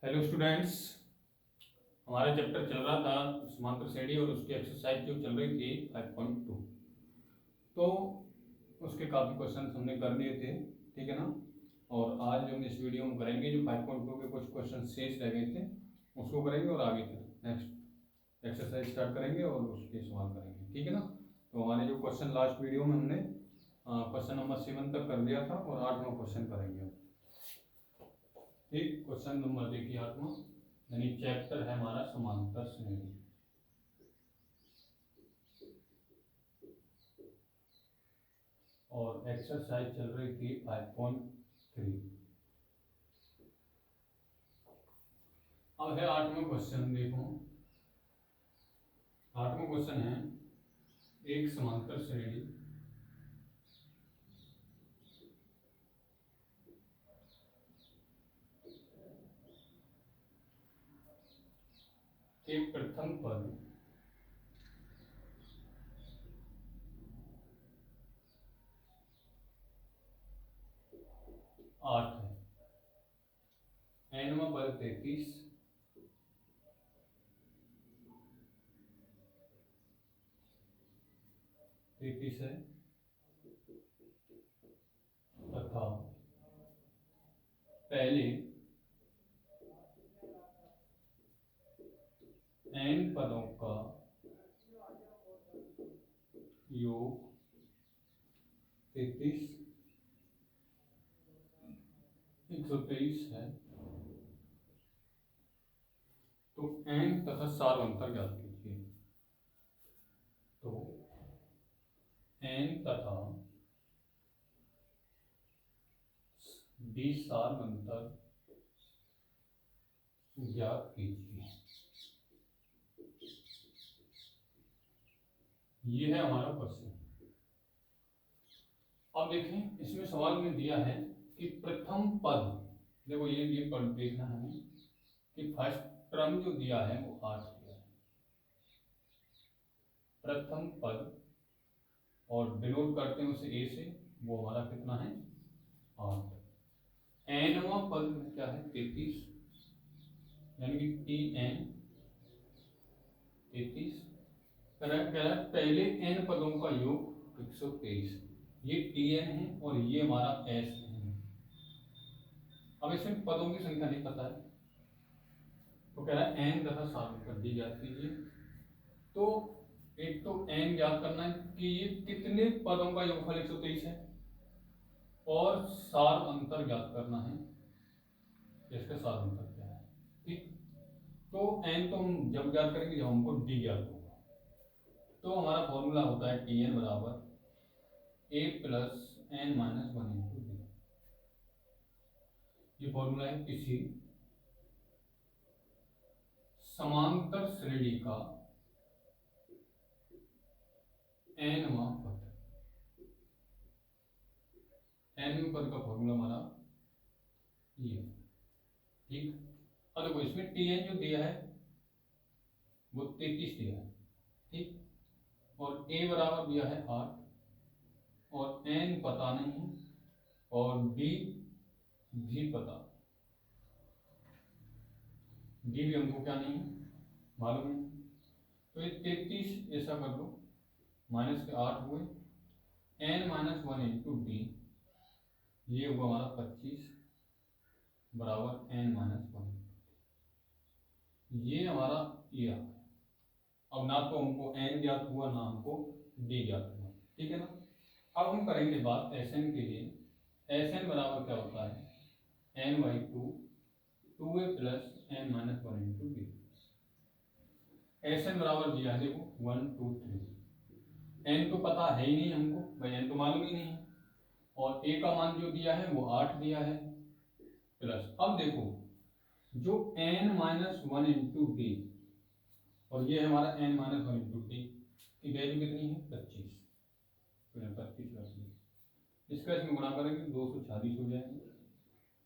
Hello students. हमारा chapter चल रहा था समांतर श्रेणी और उसकी एक्सरसाइज जो चल रही थी 5.2। तो उसके काफ़ी क्वेश्चन हमने कर लिए थे, ठीक है ना। और आज हम इस वीडियो में करेंगे जो 5.2 के कुछ क्वेश्चन शेष रह गए थे उसको करेंगे और आगे फिर नेक्स्ट एक्सरसाइज स्टार्ट करेंगे और उसके सवाल करेंगे, ठीक है ना। तो हमारे जो क्वेश्चन लास्ट वीडियो में हमने क्वेश्चन नंबर 7 तक कर दिया था और 8वां क्वेश्चन करेंगे। ठीक, क्वेश्चन नंबर देखिए 8वां, यानी चैप्टर है हमारा समांतर श्रेणी। और एक्सरसाइज चल रही थी 5.3। अब है 8वां क्वेश्चन। देखो 8वां क्वेश्चन है एक समांतर श्रेणी के प्रथम पद 8 है, nवां पद 33 है तथा पहले n पदों का योग 33 123 है। तो n तथा सार अंतर ज्ञात कीजिए। तो n तथा d सार अंतर ज्ञात कीजिए। ये है हमारा क्वेश्चन। अब देखें इसमें सवाल में दिया है कि प्रथम पद, देखो ये पद देखना है हमें कि फर्स्ट टर्म जो दिया है वो 8 दिया है, प्रथम पद, और डिनोट करते हैं उसे a से, वो हमारा कितना है 8। nवां पद में क्या है 33, यानी कि tn 33। कह रहा है पहले n पदों का योग 123, ये tn है और ये हमारा s है। अब इसमें पदों की संख्या नहीं पता है, तो कह रहा है n तथा सार अंतर डी ज्ञात कीजिए। तो एक तो n ज्ञात करना है कि ये कितने पदों का योगफल 123 है, और सार अंतर ज्ञात करना है इसका सार अंतर क्या है। ठीक, तो n तो हम जब ज्ञात करेंगे जब हमको d ज्ञात होगा। तो हमारा फॉर्मूला होता है tn बराबर a plus n minus 1 into D. ये फॉर्मूला है किसी समांतर श्रेणी का nवां पद। nवें पद का फॉर्मूला हमारा ये, ठीक। अब देखो इसमें tn जो दिया है वो 33 दिया है, ठीक, और a बराबर दिया है 8, और n पता नहीं, और d भी पता, d भी हमको क्या नहीं मालूम है। तो ये 33 ऐसा कर लो, माइनस के 8 हुए, n माइनस 1 इंटू डी, ये हुआ हमारा 25 बराबर n माइनस 1। ये हमारा ये आ गया। अब ना तो हमको n ज्ञात हुआ ना हमको d ज्ञात हुआ, ठीक है ना। अब हम करेंगे बात Sn के लिए। Sn बराबर क्या होता है n by 2 2a plus n minus 1 into D. Sn बराबर दिया है देखो 1 2 3, n तो पता है ही नहीं हमको भाई, n तो मालूम ही नहीं है, और a का मान जो दिया है वो 8 दिया है, प्लस अब देखो जो n माइनस 1 इंटू डी, और ये हमारा n माइनस 1 इंटू डी की वैल्यू कितनी है 25, तो 25 रख ली। इसका इसमें गुणा करेंगे 240 हो जाएंगे।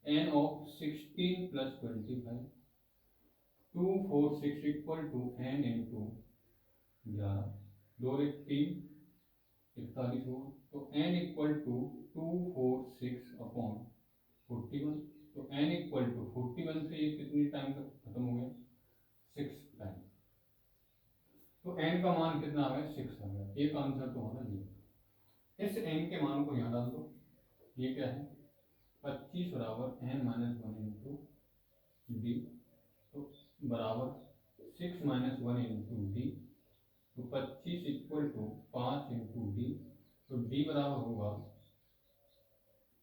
n of 16 plus 25 2 4 6 equal to n into 11, 2 एक 3 41 होगा, तो n इक्वल टू 2 4 6 अपॉन 41। तो n इक्वल टू 41 से ये कितनी टाइम तक खत्म हो गया, 6 टाइम। तो n का मान कितना आ गया, 6 आ गया। एक आंसर तो हमारा ये। इस n के मान को यहाँ डाल दो। ये क्या है, 25 बराबर n माइनस 1 इंटू डी, तो बराबर 6 माइनस 1 इंटू डी, तो 25 इक्वल टू 5 इंटू डी, तो डी बराबर होगा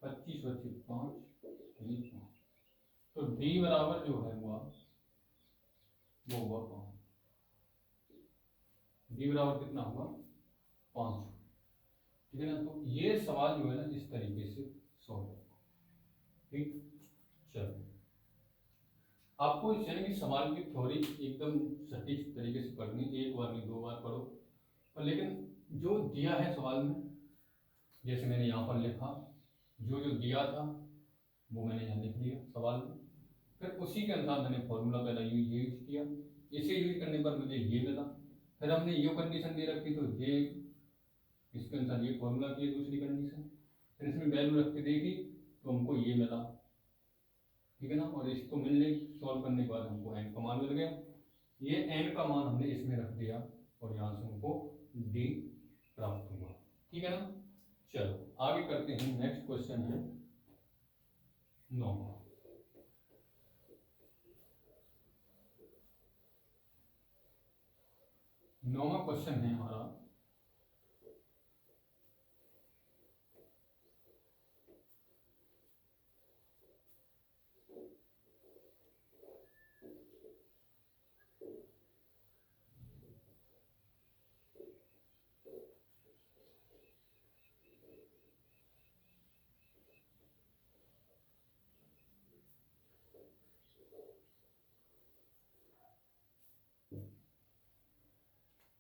25 बचे 5, तो डी बराबर जो है वो होगा 5। डी बराबर कितना हुआ, 5। ठीक है ना। तो ये सवाल जो है ना इस तरीके से सॉल्व होगा। ठीक, चलो आपको इस यानी कि सवाल की थ्योरी एकदम सटीक तरीके से पढ़नी, एक बार नहीं 2 बार पढ़ो। और लेकिन जो दिया है सवाल में, जैसे मैंने यहाँ पर लिखा, जो जो दिया था वो मैंने यहाँ लिख दिया सवाल में, फिर उसी के अनुसार मैंने फॉर्मूला पहला यूज किया। इसे यूज करने पर मुझे ये मिला। फिर हमने ये कंडीशन दे रखी, तो ये इसके अनुसार ये फॉर्मूला किया दूसरी कंडीशन, फिर इसमें वैल्यू रख के देखी तो हमको ये मिला। ठीक है ना। और इसको मिलने सॉल्व करने के बाद हमको n का मान मिल गया। ये n का मान हमने इसमें रख दिया और यहाँ से हमको d प्राप्त हुआ। ठीक है ना। चलो आगे करते हैं। नेक्स्ट क्वेश्चन है 9वां। 9वां क्वेश्चन है हमारा,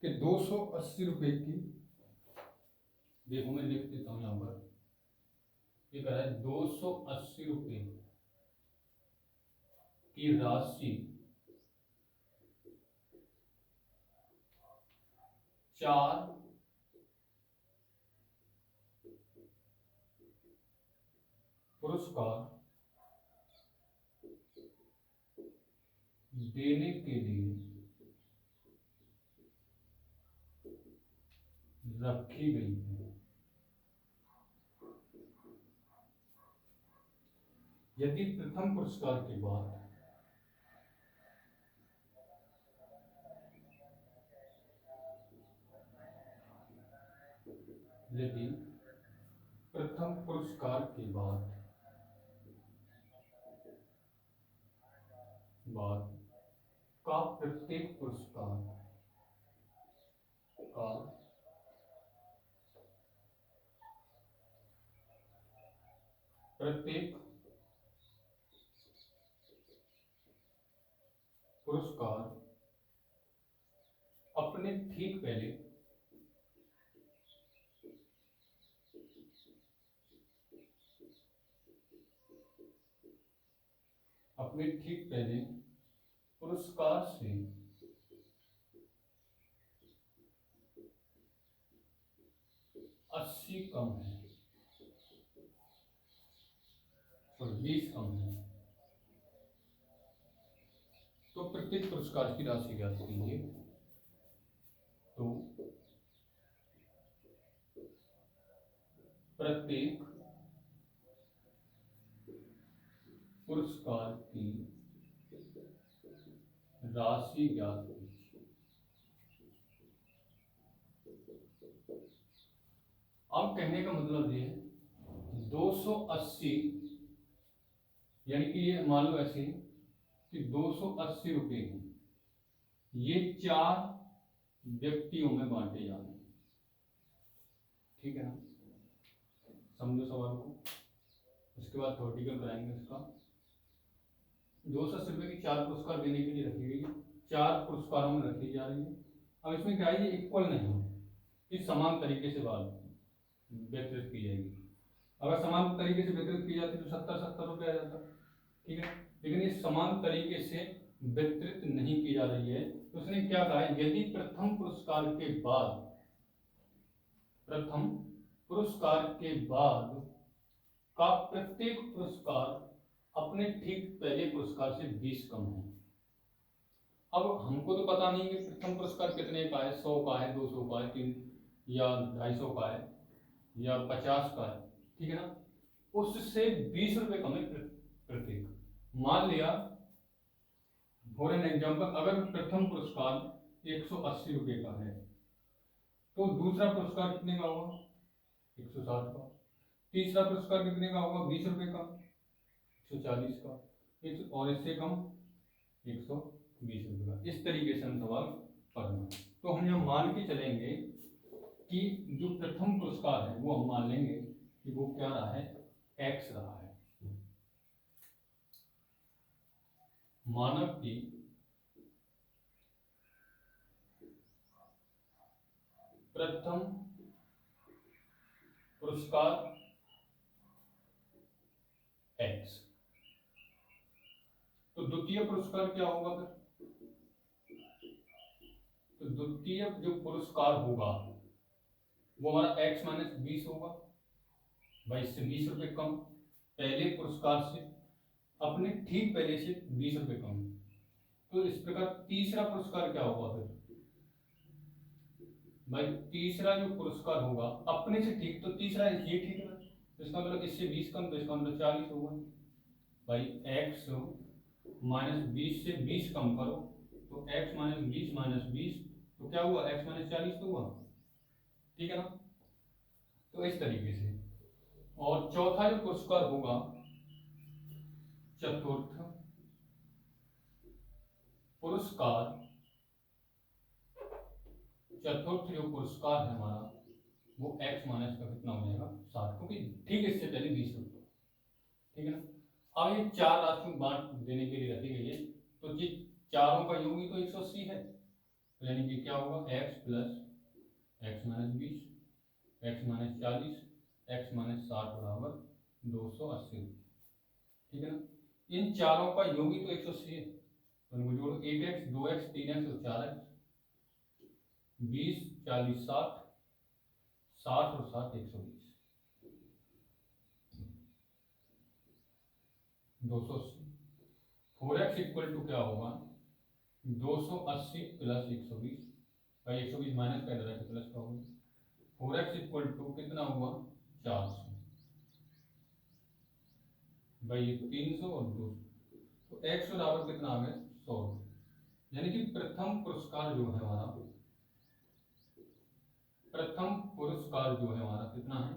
कि 280 रुपए की, देखो मैं लिख देता हूँ यहाँ पर, ये कह रहा है 280 रुपए की राशि 4 पुरस्कार देने के लिए रखी गई है। यदि प्रथम पुरस्कार के बाद यदि प्रथम पुरस्कार के बाद का प्रत्येक पुरस्कार का प्रत्येक पुरस्कार अपने ठीक पहले पुरस्कार से 80 कम है, 20 कम है, तो प्रत्येक पुरस्कार की राशि ज्ञात कीजिए। तो प्रत्येक पुरस्कार की राशि ज्ञात कीजिए। अब कहने का मतलब ये है 280, यानी कि ये मान लो ऐसे कि 280 रुपए ये 4 व्यक्तियों में बांटे जाने। ठीक है ना, समझो सवाल को। उसके बाद थ्योरेटिकल कराएंगे इसका। 280 रुपए की 4 पुरस्कार देने के लिए रखी गई है, 4 पुरस्कारों में रखी जा रही है। अब इसमें क्या है, ये इक्वल नहीं है, इस समान तरीके से बात वितरित की जाएगी। अगर समान तरीके से वितरित की जाती तो 70-70 रुपये आ जाता। ठीक है, लेकिन ये समान तरीके से वितरित नहीं की जा रही है। तो उसने क्या कहा है, यदि प्रथम पुरस्कार के बाद का प्रत्येक पुरस्कार अपने ठीक पहले पुरस्कार से 20 कम है। अब हमको तो पता नहीं कि प्रथम पुरस्कार कितने का है, 100 का है, 200 का है, 3 या 250 का है या 50 का है, ठीक है ना। उससे 20 रुपये कम है प्रत्येक। मान लिया फॉर एन एग्जाम्पल, अगर प्रथम पुरस्कार 180 रुपये का है तो दूसरा पुरस्कार कितने का होगा, 160 का। तीसरा पुरस्कार कितने का होगा, 20 रुपये का, 140 का। और इससे कम 120 रुपये का। इस तरीके से हम सवाल पढ़ना है। तो हम यहाँ मान के चलेंगे कि जो प्रथम पुरस्कार है वो हम मान लेंगे कि वो क्या रहा है, एक्स रहा है। मानव की प्रथम पुरस्कार एक्स। तो द्वितीय पुरस्कार क्या होगा फिर, तो द्वितीय जो पुरस्कार होगा वो हमारा एक्स माइनस 20 होगा भाई, इससे 20 रुपये कम। पहले पुरस्कार से अपने ठीक पहले से 20 रुपये कम। तो इस प्रकार तीसरा पुरस्कार क्या होगा फिर भाई, तीसरा जो पुरस्कार होगा अपने से ठीक, तो तीसरा ये ठीक है, तो इसका मतलब इससे 20 कम, तो इसका मतलब 40 होगा भाई। एक्स माइनस 20 से 20 कम करो तो एक्स माइनस 20 तो क्या हुआ, एक्स माइनस 40 तो हुआ, ठीक है ना। तो इस तरीके से। और चौथा जो पुरस्कार होगा, चतुर्थ पुरस्कार, चतुर्थ जो पुरस्कार है हमारा वो एक्स माइनस का कितना हो जाएगा, 60, क्योंकि ठीक इससे पहले 20 रुपये, ठीक है ना। अब ये चार राशियों बांट देने के लिए रखी गई है, तो ये चारों का योग ही तो 180 है, तो यानी कि क्या होगा, x plus x minus 20, x minus 40, x minus 60 बराबर 280, ठीक है ना। इन चारों का योग ही तो 180 है, तो इनको जोड़ो, 1x 2x 3x और 4x, 20 40 60, 60 और 60 120, 280। 4x इक्वल टू क्या होगा, 280 प्लस 120 भाई, 120 माइनस का इधर है तो प्लस का होगा। 4x इक्वल टू कितना हुआ, 400 भाई, ये 300 और 200, तो x बराबर कितना आ गया, 100। यानी कि प्रथम पुरस्कार जो है हमारा, प्रथम पुरस्कार जो है हमारा कितना है,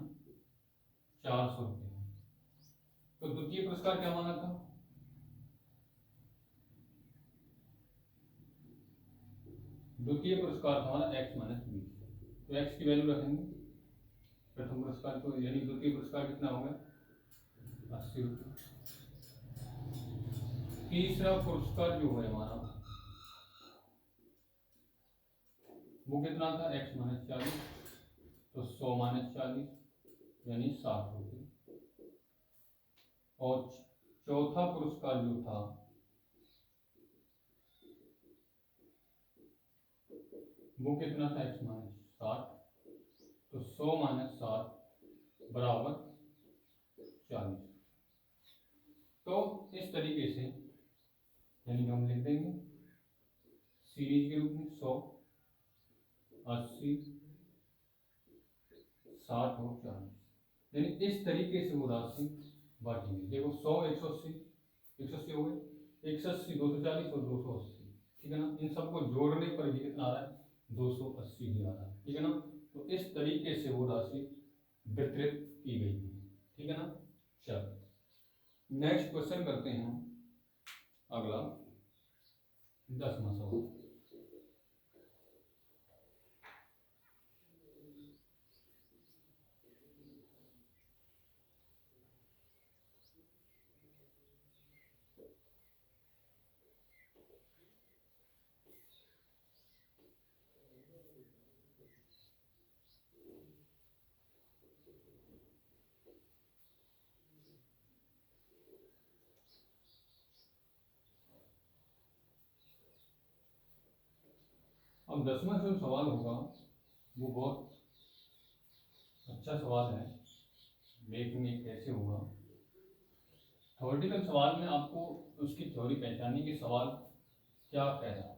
400 रुपये है। तो द्वितीय पुरस्कार क्या माना था, द्वितीय पुरस्कार था हमारा एक्स माइनस 20, तो एक्स की वैल्यू रखेंगे प्रथम पुरस्कार को, यानी द्वितीय पुरस्कार कितना होगा, 80 रुपये। तीसरा पुरस्कार जो है हमारा वो कितना था, एक्स माइनस 40, तो 100 माइनस 40 यानी 60 रुपये। और चौथा पुरस्कार जो था वो कितना था, एक्स माइनस 60, तो 100 माइनस 60 बराबर 40। तो इस तरीके से यानी कि हम लिख देंगे सीरीज के रूप में 100 80 60 और 40, यानी इस तरीके से वो राशि बांटी गई। देखो 100 180 180 हो गए, 180 240 और 280, ठीक है ना। इन सबको जोड़ने पर भी कितना आ रहा है, 280 ही आ रहा है, ठीक है ना। तो इस तरीके से वो राशि वितरित की गई है, ठीक है ना। चलो नेक्स्ट क्वेश्चन करते हैं हम, अगला 10वां सवाल। अब 10वां जो सवाल होगा वो बहुत अच्छा सवाल है, देखेंगे कैसे होगा। थ्योरेटिकल सवाल में आपको उसकी थ्योरी पहचाननी कि सवाल क्या कह रहा है,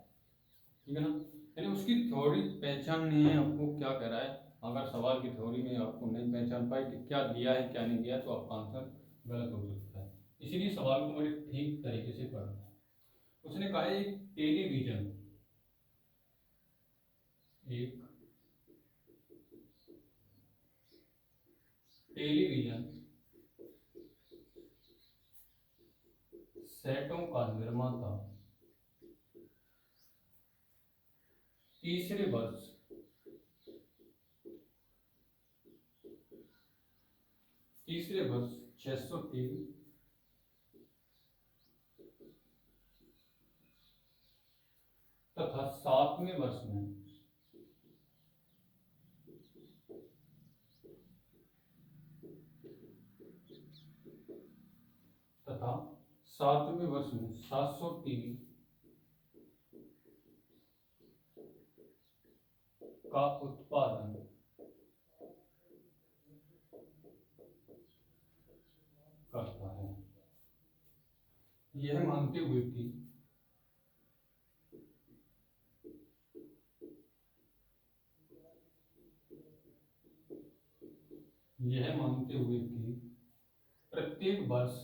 ठीक है ना। यानी उसकी थ्योरी पहचाननी है आपको क्या कह रहा है। अगर सवाल की थ्योरी में आपको नहीं पहचान पाए कि क्या दिया है क्या नहीं दिया, तो आपका आंसर गलत हो सकता है। इसीलिए सवाल को बड़े ठीक तरीके से पढ़ना है। उसने कहा है एक टेलीविजन, एक टेलीविजन सेटों का निर्माता तीसरे वर्ष तीसरे वर्ष 600 टीवी तथा सातवें वर्ष में तथा सातवें वर्ष में 700 टीवी का उत्पादन करता है, यह मानते हुए कि प्रत्येक वर्ष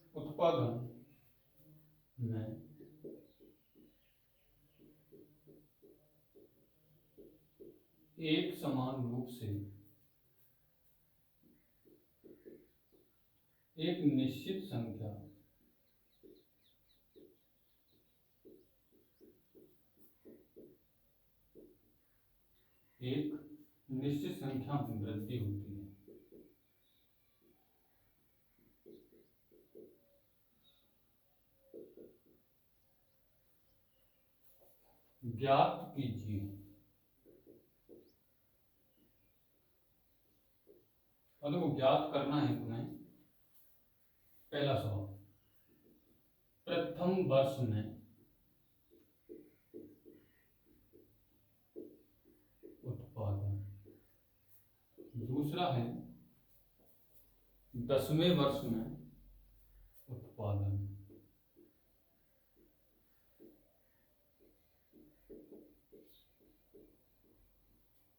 उत्पादन में एक समान रूप से एक निश्चित संख्या में वृद्धि होती है। ज्ञात कीजिए, मतलब वो ज्ञात करना है तुम्हें। पहला सवाल, प्रथम वर्ष में उत्पादन। दूसरा है 10वें वर्ष में उत्पादन।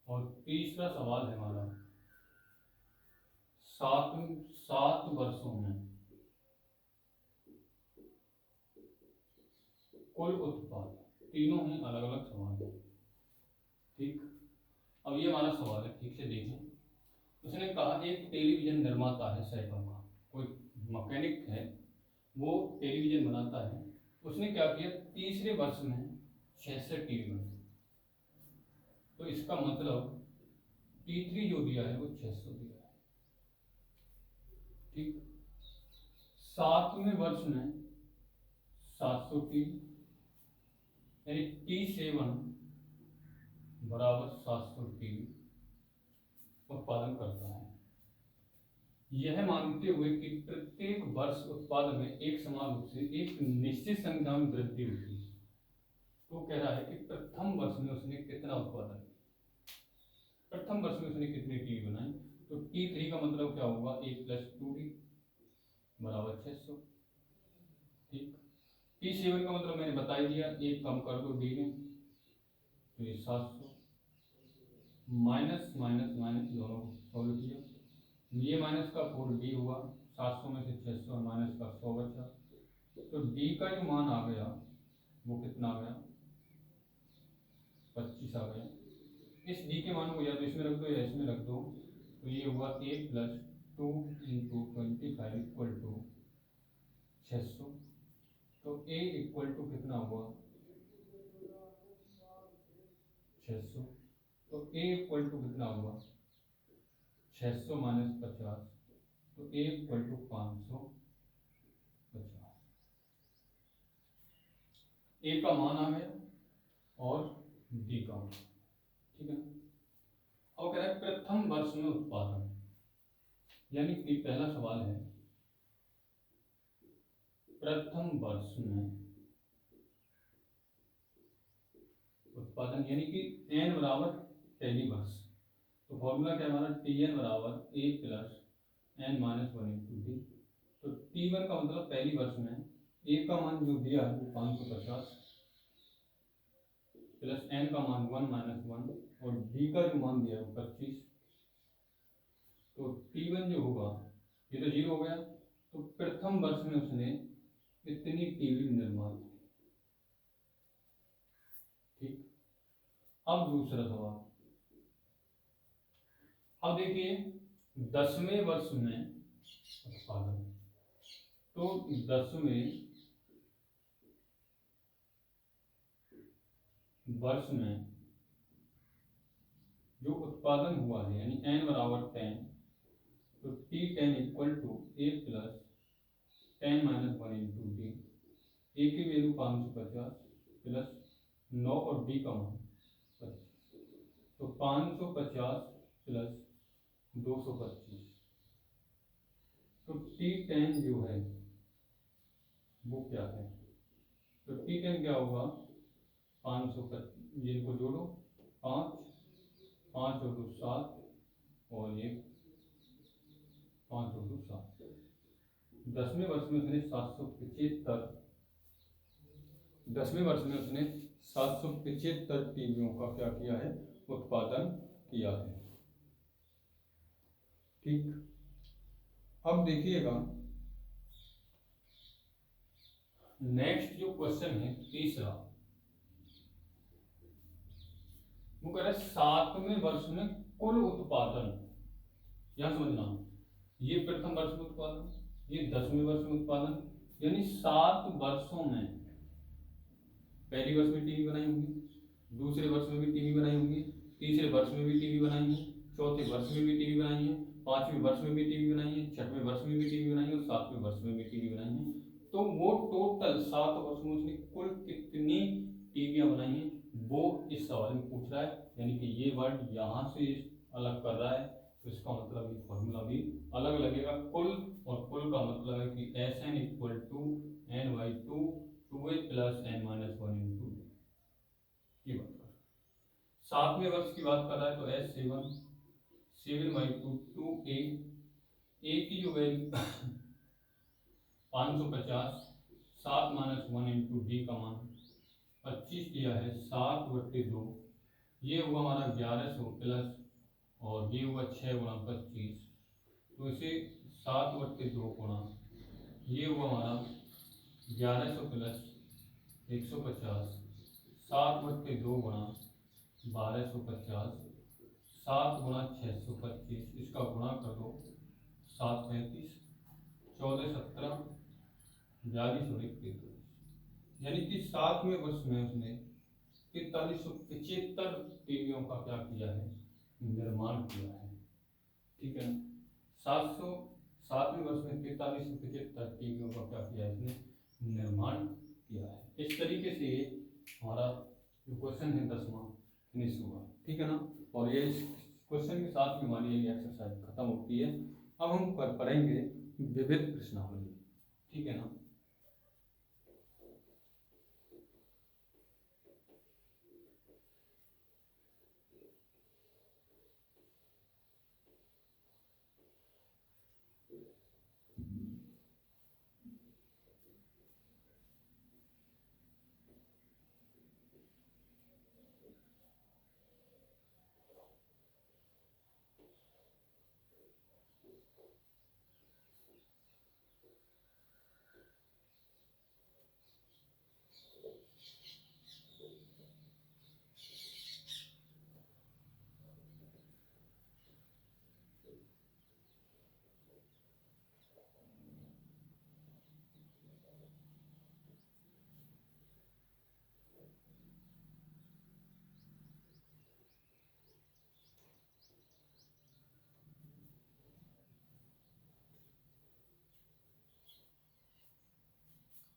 और तीसरा सवाल है हमारा 7 वर्षों में कुल उत्पादन। तीनों ही अलग अलग सवाल है, ठीक। अब ये हमारा सवाल है, ठीक से देखें। उसने कहा एक टेलीविजन निर्माता है सेटों का, कोई मैकेनिक है, वो टेलीविजन बनाता है। उसने क्या किया, तीसरे वर्ष में 600 टीवी बने। तो इसका मतलब T3 जो दिया है वो 600 दिया है, ठीक। सातवें वर्ष में 700 टीवी, यानी T7 बराबर 700 टीवी उत्पादन करता है, यह मानते हुए कि प्रत्येक वर्ष उत्पादन में एक समान रूप से एक निश्चित संख्या में वृद्धि होती है। तो कह रहा है कि प्रथम वर्ष में उसने कितना उत्पादन किया, प्रथम वर्ष में उसने कितनी टीवी बनाई। तो T3 का मतलब क्या होगा, 1 + 2D बराबर 600, ठीक। T7 का मतलब मैंने बता ही दिया, एक कम कर दो डी में, तो ये 700, माइनस माइनस माइनस दोनों को सॉल्व किया, ये माइनस का 4D हुआ, 700 में से 600 माइनस का 100 बचा। तो D का जो मान आ गया वो कितना आ गया, 25 आ गया। इस D के मान को या तो इसमें रख दो या इसमें रख दो, तो ये हुआ 1 + 2 × 25 = 600। तो A = कितना हुआ, 600। तो A = कितना हुआ, 600 - 50, तो A = 550। A का मान आ गया और D का मान, ठीक है। अब कह रहा है प्रथम वर्ष में उत्पादन, यानी कि पहला सवाल है प्रथम वर्ष में उत्पादन, यानी कि n बराबर पहली वर्ष। तो फॉर्मूला क्या है हमारा, टी एन बराबर A plus N minus one into D. तो टी वन का मतलब पहली वर्ष में ए का मान जो दिया है वो 550 प्लस एन का मान 1 माइनस वन और डी का जो मान दिया है वो 25। तो टी वन जो होगा ये तो 0 हो गया। तो प्रथम वर्ष में उसने इतनी टीवी निर्माण की। ठीक, अब दूसरा सवाल। अब देखिए 10वें वर्ष में उत्पादन, तो 10वें वर्ष में जो उत्पादन हुआ है यानी एन बराबर 10, तो T 10 equal to A plus 10 minus one into D. A की वैल्यू 550 प्लस 9 और डी का मान 25। तो 550 प्लस 225, तो टी 10 जो है वो क्या है, तो टी 10 क्या होगा 525, जिनको जोड़ो 5 5 और 2 7 और ये 5 और 2 7। 10वें वर्ष में उसने 775, 10वें वर्ष में उसने 775 टीवियों का क्या किया है, उत्पादन किया है। ठीक, अब देखिएगा नेक्स्ट जो क्वेश्चन है तीसरा, वो कह रहा है 7वें वर्ष में कुल उत्पादन। यहां समझना, ये प्रथम वर्ष में उत्पादन, ये 10वें वर्ष में उत्पादन, यानी 7 वर्षों में पहली वर्ष में टीवी बनाई होंगी, दूसरे वर्ष में भी टीवी बनाई होंगी, तीसरे वर्ष में भी टीवी बनाई है, चौथे वर्ष में भी टीवी बनाई है, 5वें वर्ष में भी टीवी बनाई है, 6वें वर्ष में भी टीवी बनाई है और 7वें वर्ष में भी टीवी बनाई है। तो वो टोटल 7 वर्ष में उसने कुल कितनी टीवियां बनाई हैं वो इस सवाल में पूछ रहा है। यानी कि ये वर्ड यहाँ से अलग कर रहा है, तो इसका मतलब ये फॉर्मूला भी अलग लगेगा। कुल, और कुल का मतलब है कि S n equal to n by two A plus N minus one into ये बात कर। 7वें वर्ष की बात कर रहा है तो एस 7 बाई टू ए की जो value 550, 7 minus one into D का मान 25 दिया है, 7/2, ये हुआ हमारा 1100 प्लस और ये हुआ 6 गुणा 25, तो इसे 7/2 गुणा ये हुआ हमारा 1100 प्लस 150, 7/2 गुणा 1250, 7 गुणा 625, इसका गुणा कर दो 7 35, 14 17 42 और 41, यानी कि 7वें वर्ष में उसने 4375 टीवियों का क्या किया है, निर्माण किया है। ठीक है, 707वें वर्ष में 4375 टीवियों का क्या किया है, इसने निर्माण किया है। इस तरीके से ये हमारा जो क्वेश्चन है 10वां फिनिश हुआ। ठीक है ना, और ये इस क्वेश्चन के साथ में हमारी ये एक्सरसाइज खत्म होती है। अब हम पढ़ेंगे विविध प्रश्नावली। ठीक है ना,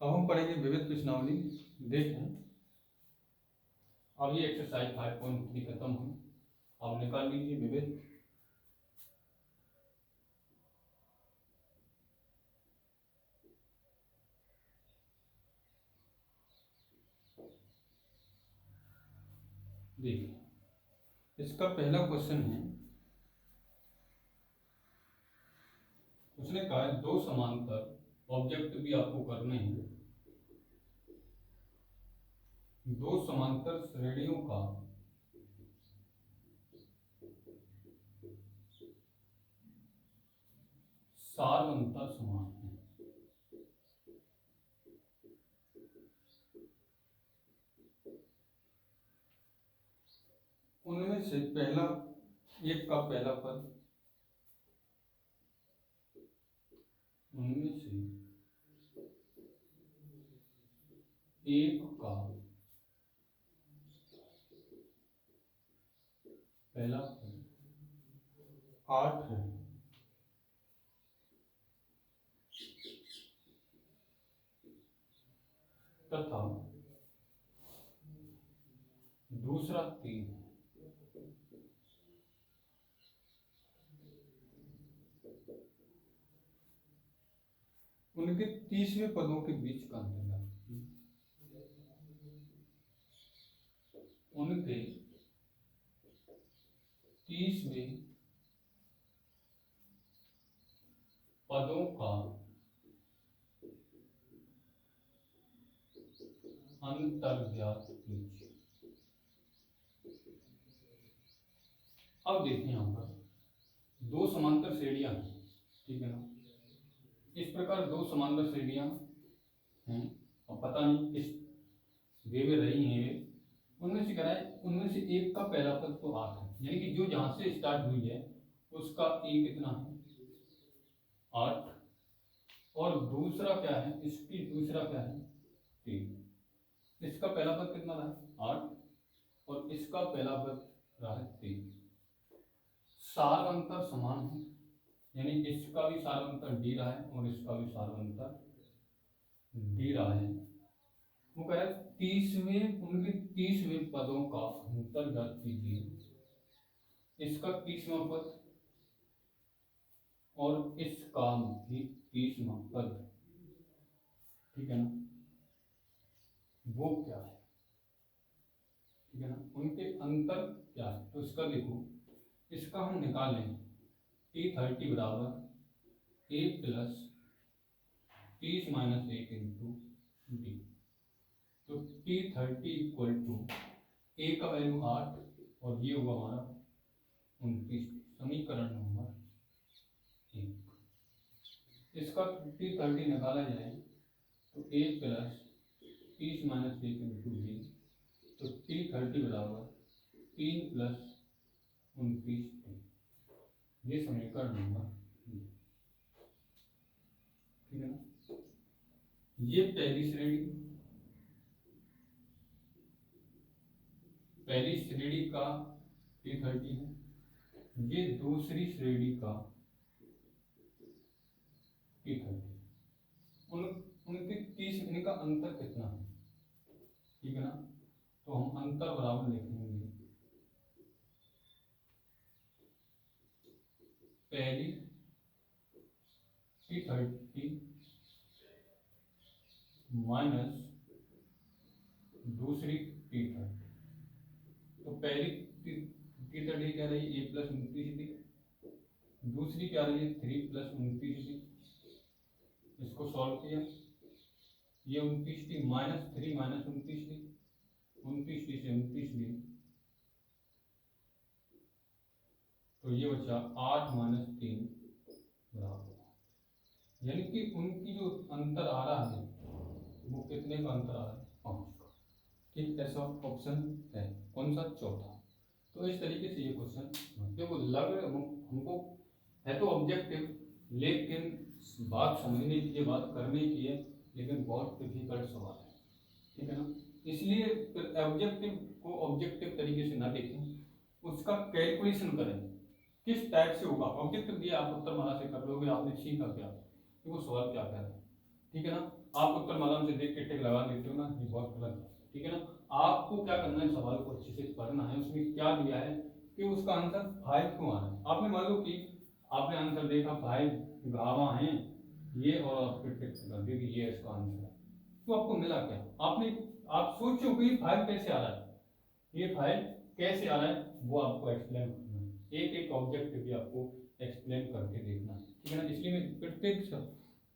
अब हम पढ़ेंगे विविध प्रश्नावली। देखें, अब ये एक्सरसाइज 5.3 खत्म हुई। अब निकाल लीजिए विविध। देखिए इसका पहला क्वेश्चन है, उसने कहा है दो समांतर ऑब्जेक्ट भी आपको करने हैं, दो समांतर श्रेणियों का सार अंतर समान है। उनमें से पहला, एक का पहला पद, उनमें से एक का पहला पद 8 है तथा दूसरा 3 है। उनके 30वें पदों के बीच का अंतर है। उनके 30वें पदों का अंतर ज्ञात कीजिए। अब देखिए यहां पर दो समांतर श्रेणियां हैं, ठीक है ना। इस प्रकार दो समांतर श्रेणियां हैं और पता नहीं किस वे में रही हैं वे, उनमें से क्या है, उनमें से एक का पहला पद तो 8 है, यानी कि जो जहां से स्टार्ट हुई है उसका एक कितना है 8, और दूसरा क्या है, इसकी दूसरा क्या है 3। इसका पहला पद कितना रहा है 8 और इसका पहला पद रहा है 3। सार अंतर समान है, यानी इसका भी सार अंतर डी रहा है और इसका भी सार अंतर डी रहा है। वो कह रहा है 30वें, उनके 30वें पदों का अंतर ज्ञात कीजिए। इसका 30वां पद और इसका भी 30वां पद, ठीक है ना, वो क्या है, ठीक है ना, उनके अंतर क्या है। तो इसका देखो, इसका हम निकालें T30 बराबर a plus 30 minus 1 into D. तो T30 इक्वल टू ए का वैल्यू 8 और ये होगा हमारा 29, समीकरण नंबर 1। इसका T30 निकाला जाए तो a plus 30 minus 1 into D, तो T30 बराबर 3 प्लस 29 डी, ये समीकरण नंबर, ठीक है ना। ये पहली श्रेणी का T30 है, ये दूसरी श्रेणी का T30। उनके 30 इनका अंतर कितना है, ठीक है ना। तो हम अंतर बराबर लिखेंगे पहली T30 माइनस दूसरी T30। तो पहली T30 क्या रही है a प्लस 29 थी, दूसरी क्या रही है 3 प्लस 29 थी। इसको सॉल्व किया, ये 29 थी माइनस 3 माइनस 29 थी, 29 थी से 29 ली, तो ये बचा 8 माइनस 3 बराबर, यानी कि उनकी जो अंतर आ रहा है वो कितने का अंतर आ रहा है 5 का। ठीक, ऐसा ऑप्शन है कौन सा, चौथा। तो इस तरीके से ये क्वेश्चन देखो लग हमको है तो ऑब्जेक्टिव, लेकिन बात समझने की, ये बात करने की है, लेकिन बहुत डिफिकल्ट सवाल है, ठीक है ना। इसलिए फिर ऑब्जेक्टिव को ऑब्जेक्टिव तरीके से ना देखें, उसका कैलकुलेशन करें किस टाइप से होगा। ऑब्जेक्टिव दिया आप उत्तरमाला से कर लोगे, आपने सीखा क्या कि वो सवाल क्या कर रहा है, ठीक है ना। आप उत्तरमाला से देख के टिक लगा देते हो ना, ये बहुत गलत है, ठीक है ना। आपको क्या करना है, सवाल को अच्छे से पढ़ना है, उसमें क्या दिया है कि उसका आंसर 5 क्यों आ रहा है। आपने मान लो कि आपने आंसर देखा 5 गावा हैं ये, और आपके टिक कर दी कि ये इसका आंसर है, तो आपको मिला क्या, आपने आप सोचो कि 5 कैसे आ रहा है, ये 5 कैसे आ रहा है वो आपको एक्सप्लेन करना है, एक एक ऑब्जेक्टिव भी आपको एक्सप्लेन करके देखना है, ठीक है ना। इसलिए मैं प्रत्येक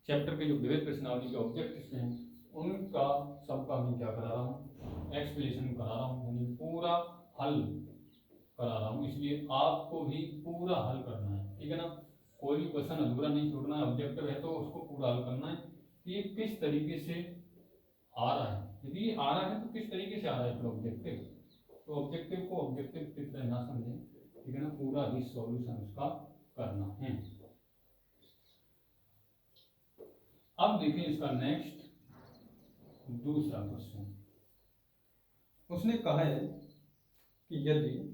चैप्टर के जो विविध प्रश्नावली के ऑब्जेक्टिव्स हैं उनका सबका मैं क्या करा रहा हूँ, एक्सप्लेनेशन करा रहा हूँ, यानी पूरा हल करा रहा हूँ। इसलिए आपको भी पूरा हल करना है, ठीक है ना। कोई भी क्वेश्चन अधूरा नहीं छोड़ना है, ऑब्जेक्टिव है तो उसको पूरा हल करना है कि ये किस तरीके से आ रहा है। यदि ये आ रहा है तो किस तरीके से आ रहा है फिर ऑब्जेक्टिव, तो ऑब्जेक्टिव को ऑब्जेक्टिव की तरह ना समझें, ठीक है ना, पूरा ही सॉल्यूशन उसका करना है। अब देखिए इसका नेक्स्ट दूसरा क्वेश्चन, उसने कहा है कि यदि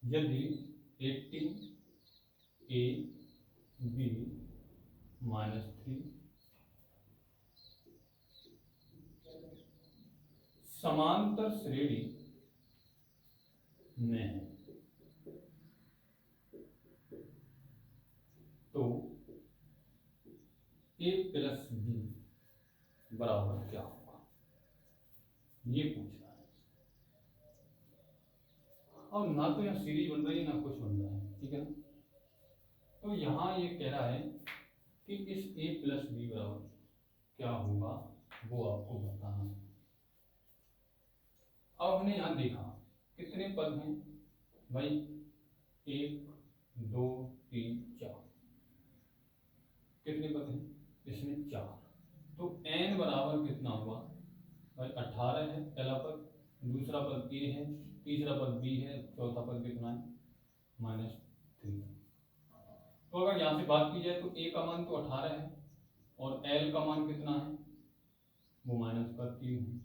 यदि 18ab-3 समांतर श्रेणी में है तो a प्लस b बराबर क्या होगा, ये पूछ रहा है। और ना तो यहाँ सीरीज बन रही है ना कुछ बन रहा है, ठीक है ना। तो यहाँ ये कह रहा है कि इस a प्लस बी बराबर क्या होगा वो आपको बताना है। अब हमने यहाँ देखा कितने पद हैं भाई, 1 2 3 4, कितने पद हैं इसमें 4, तो n बराबर कितना हुआ भाई 18 है पहला पद, दूसरा पद a है, तीसरा पद b है, चौथा पद कितना है -3। तो अगर यहाँ से बात की जाए तो a का मान तो 18 है और l का मान कितना है वो -3 है,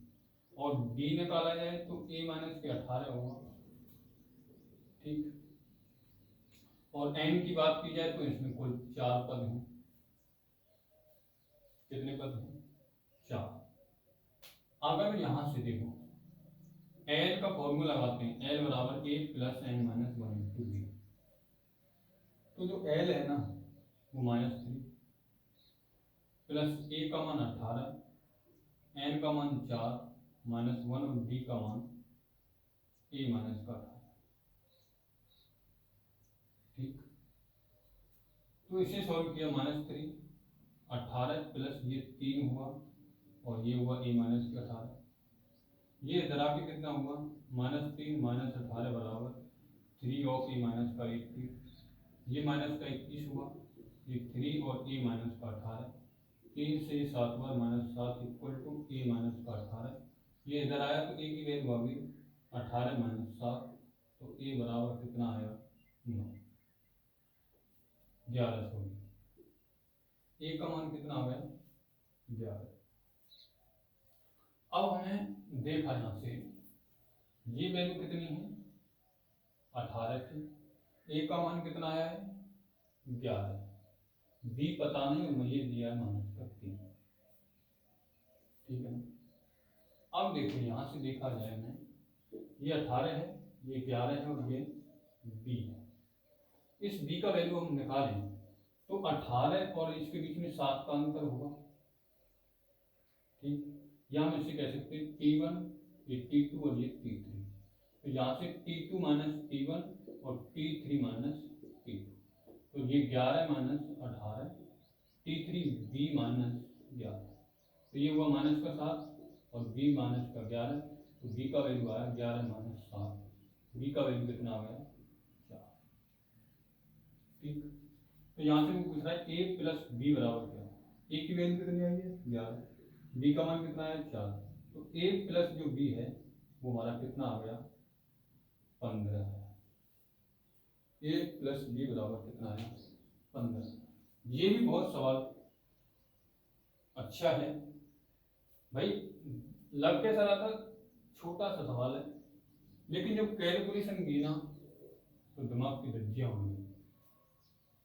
और d निकाला जाए तो a माइनस के 18 होगा, ठीक। और n की बात की जाए तो इसमें कुल 4 पद हैं, कितने पद हैं 4। अगर यहां से देखो l का फॉर्मूला लगाते हैं, l बराबर a plus n minus 1 into b, तो जो l है ना वो -3 प्लस a का मान 18, n का मान 4 -1 और d का मान a माइनस का 18, ठीक। तो इसे सॉल्व किया -3, 18 प्लस ये 3 हुआ और ये हुआ a माइनस के 18, ये इधर आके कितना हुआ -3 -18 बराबर 3 ऑफ a माइनस का 21, ये माइनस का 21 हुआ, ये 3 और a माइनस का 18, 3 से 7 बार -7 इक्वल टू a माइनस का 18, ये इधर आया तो a की वैल्यू आ गई 18 - 7, तो a बराबर कितना आया 9, 11 सॉरी, a का मान कितना आ गया 11। अब हमें देखा यहाँ से ये वैल्यू कितनी है 18 थी, a का मान कितना आया है 11, b पता नहीं और मुझे दिया है -3, ठीक है ना। अब देखो यहाँ से देखा जाए हमें ये 18 है, ये 11 है और ये b है, इस b का वैल्यू हम निकालें तो 18 और इसके बीच में 7 का अंतर होगा, ठीक। या हम इसे कह सकते हैं T1, ये T2 और ये T3, तो यहाँ से T2 माइनस T1 और T3 माइनस T2, तो ये 11 माइनस 18, T3 B माइनस 11, तो ये हुआ माइनस का 7 और B माइनस का 11, तो B का वैल्यू आया 11 माइनस 7, B का वैल्यू कितना आ गया 4, ठीक। तो यहाँ से वो पूछ रहा है a प्लस b बराबर क्या, a की वैल्यू कितनी आई है 11, b का मान कितना है 4, तो a प्लस जो b है वो हमारा कितना आ गया 15 है, a प्लस b बराबर कितना है 15। ये भी बहुत सवाल अच्छा है भाई, लग कैसा रहा था छोटा सा सवाल है, लेकिन जब कैलकुलेशन की ना तो दिमाग की धज्जियां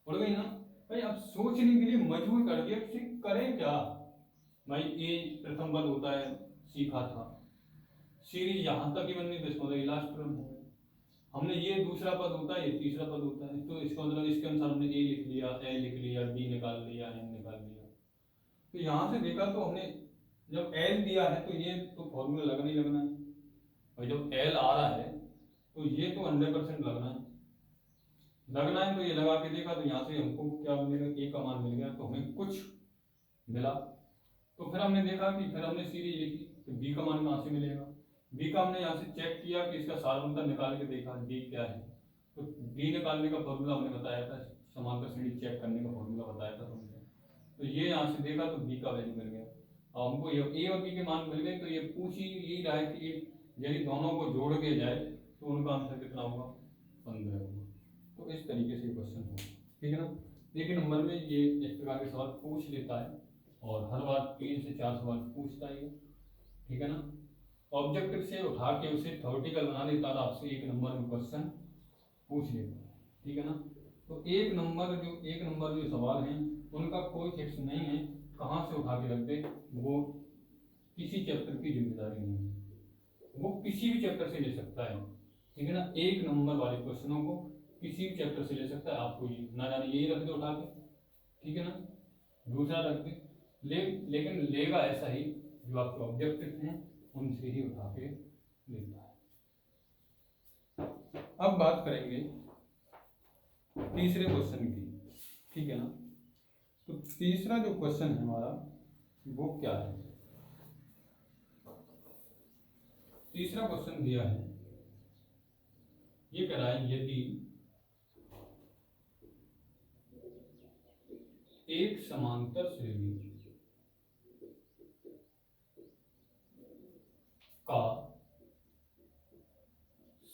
उड़ गई ना भाई, अब सोचने के लिए मजबूर कर दिया कि करें क्या भाई। ए प्रथम पद होता है सीखा था, सीरीज यहाँ तक ही बननी तो इसका मतलब लास्ट टर्म है, हमने ये दूसरा पद होता है ये तीसरा पद होता है, तो इसका मतलब इसके अनुसार हमने ए लिख लिया, ए लिख लिया, डी निकाल लिया, एन निकाल लिया, तो यहाँ से देखा तो हमने जब एल दिया है तो ये तो फॉर्मूला लगना ही लगना है, और जब एल आ रहा है तो ये तो 100% लगना है तो ये लगा के देखा तो यहाँ से हमको क्या मिलेगा, ए का मान मिल गया, तो हमें कुछ मिला। तो फिर हमने देखा कि फिर हमने सीरीज लिखी, तो बी का मान कहाँ से मिलेगा, बी का हमने यहाँ से चेक किया कि इसका सारवंतर निकाल के देखा डी क्या है, तो बी निकालने का फॉर्मूला हमने बताया था, समांतर श्रेणी चेक करने का फॉर्मूला बताया था तुमने। तो ये यहाँ से देखा तो बी का वैल्यू मिल गया। अब हमको ये ए और बी के मान मिल गए, तो ये पूछ ही यही रहा है कि यदि दोनों को जोड़ के जाए तो उनका आंसर कितना होगा, 15 होगा। तो इस तरीके से क्वेश्चन होगा, ठीक है ना। एक नंबर में ये इस प्रकार के सवाल पूछ लेता है, और हर बार 3 से 4 सवाल पूछता है, ठीक है ना। ऑब्जेक्टिव से उठा के उसे थ्योरेटिकल बना देता है, आपसे एक नंबर में क्वेश्चन पूछ लेता है, ठीक है ना। तो एक नंबर जो सवाल हैं उनका कोई फिक्स नहीं है, कहाँ से उठा के रख दे, वो किसी चैप्टर की जिम्मेदारी नहीं है, वो किसी भी चैप्टर से ले सकता है, ठीक है ना। एक नंबर वाले क्वेश्चनों को किसी भी चैप्टर से ले सकता है, आपको ना जाने यही रख दे उठा के, ठीक है ना, दूसरा रख दे, लेकिन लेगा ऐसा ही जो आपके ऑब्जेक्टिव हैं उनसे ही उठा के लेता है। अब बात करेंगे तीसरे क्वेश्चन की, ठीक है ना। तो तीसरा जो क्वेश्चन है हमारा वो क्या है, तीसरा क्वेश्चन दिया है, ये कह रहा है यदि एक समांतर श्रेणी का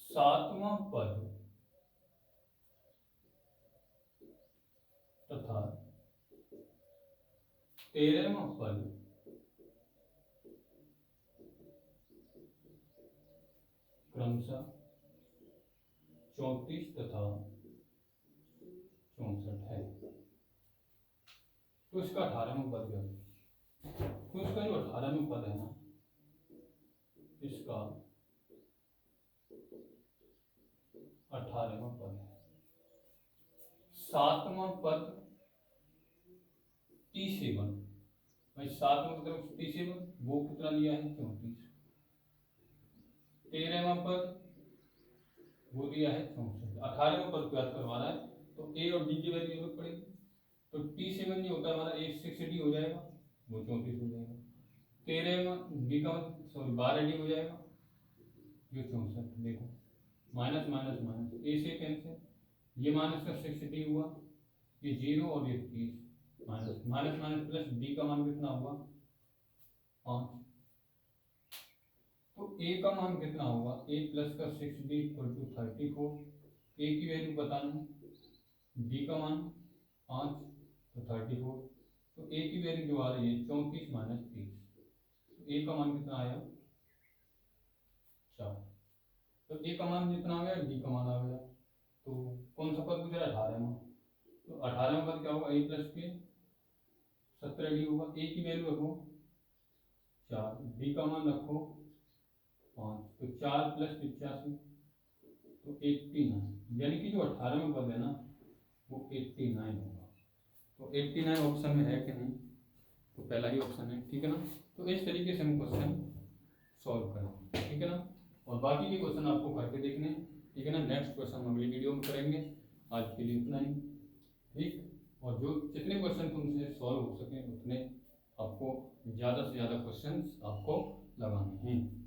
7वां पद तथा 13वां पद क्रमशः 34 तथा 64 है, तो इसका 18वां पद क्या है। तो इसका जो 18वां पद है ना, इसका 18वां पद है, 7वां पद T7, भाई 7वां पद T7 वो कितना लिया है, 34, 13वां पद वो दिया है 64, 18वां पद को याद करवा रहा है, तो ए और डी की वैल्यू जरूरत पड़ेगी, तो T7 जो होता है हमारा 6D हो जाएगा, वो 34 हो जाएगा, 13वां डी का 12D हो जाएगा, ये 64, देखो माइनस माइनस माइनस, ए से कैंसिल, ये माइनस का 6D हुआ, ये 0 और ये 30, minus minus minus plus, D का मान कितना हुआ 5, तो ए का मान कितना होगा, ए प्लस का 6D इक्वल टू 34, ए की वैल्यू बतानी, डी का मान 5 तो 34, तो ए की वैल्यू जो आ रही है 34 माइनस 30, तो ए का मान कितना आया 4, तो ए का मान जितना आ गया डी का मान आ गया, तो कौन सा पद पूछ रहा है 18वां, तो 18वां पद क्या होगा, ए प्लस के 17D होगा, ए की वैल्यू रखो 4, डी का मान रखो 5, तो 4 प्लस 85 तो 89, यानी कि जो 18वां पद है ना वो 89 होगा, तो 89 ऑप्शन में है कि नहीं, तो पहला ही ऑप्शन है, ठीक है ना। तो इस तरीके से हम क्वेश्चन सॉल्व करें, ठीक है ना, और बाकी के क्वेश्चन आपको करके देखने, ठीक है ना। नेक्स्ट क्वेश्चन हम अगली वीडियो में करेंगे, आज के लिए इतना ही, ठीक। और जो जितने क्वेश्चन तुमसे सॉल्व हो सके उतने आपको ज़्यादा से ज़्यादा क्वेश्चन आपको लगाने हैं।